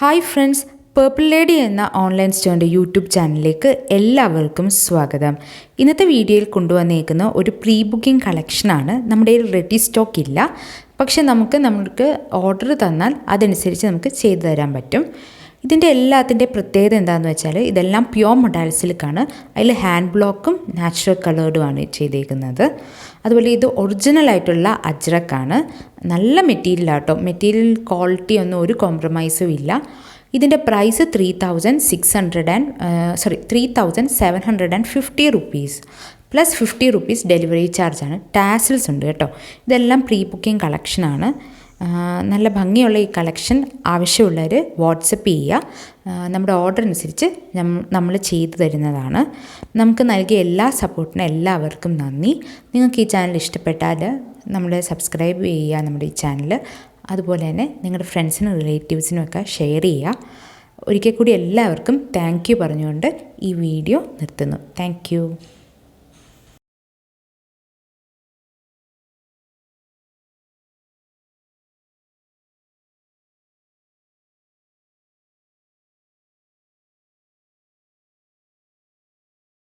Hi friends, purple lady എന്ന online സ്റ്റോറിൻ്റെ YouTube ചാനലിലേക്ക് എല്ലാവർക്കും സ്വാഗതം. ഇന്നത്തെ വീഡിയോയിൽ കൊണ്ടുവന്നേക്കുന്ന ഒരു പ്രീ ബുക്കിംഗ് കളക്ഷനാണ്. നമ്മുടെ റെഡി സ്റ്റോക്ക് ഇല്ല, പക്ഷെ നമുക്ക് ഓർഡർ തന്നാൽ അതനുസരിച്ച് നമുക്ക് ചെയ്തു തരാൻ പറ്റും. ഇതിൻ്റെ എല്ലാത്തിൻ്റെ പ്രത്യേകത എന്താണെന്ന് വെച്ചാൽ ഇതെല്ലാം പ്യുവർ മൊഡാൽ സിൽക്കാണ്. അതിൽ ഹാൻഡ് ബ്ലോക്കും നാച്ചുറൽ കളേർഡുമാണ് ചെയ്തേക്കുന്നത്. അതുപോലെ ഇത് ഒറിജിനലായിട്ടുള്ള അജ്രക്കാണ്. നല്ല മെറ്റീരിയൽ ആട്ടോ. മെറ്റീരിയൽ ക്വാളിറ്റി ഒന്നും ഒരു കോംപ്രമൈസും ഇല്ല. ഇതിൻ്റെ price 3750 rupees plus 50 rupees delivery ചാർജാണ്. ടാസിൽസ് ഉണ്ട് കേട്ടോ. ഇതെല്ലാം പ്രീ ബുക്കിംഗ് കളക്ഷനാണ്. നല്ല ഭംഗിയുള്ള ഈ കളക്ഷൻ ആവശ്യമുള്ളവർ വാട്സപ്പ് ചെയ്യുക. നമ്മുടെ ഓർഡർ അനുസരിച്ച് നമ്മൾ ചെയ്തു തരുന്നതാണ്. നമുക്ക് നൽകിയ എല്ലാ സപ്പോർട്ടിനും എല്ലാവർക്കും നന്ദി. നിങ്ങൾക്ക് ഈ ചാനൽ ഇഷ്ടപ്പെട്ടാൽ നമ്മളെ സബ്സ്ക്രൈബ് ചെയ്യുക നമ്മുടെ ഈ ചാനൽ. അതുപോലെ തന്നെ നിങ്ങളുടെ ഫ്രണ്ട്സിനും റിലേറ്റീവ്സിനും ഒക്കെ ഷെയർ ചെയ്യുക. ഒരിക്കൽ കൂടി എല്ലാവർക്കും താങ്ക് യു പറഞ്ഞുകൊണ്ട് ഈ വീഡിയോ നിർത്തുന്നു. Thank you.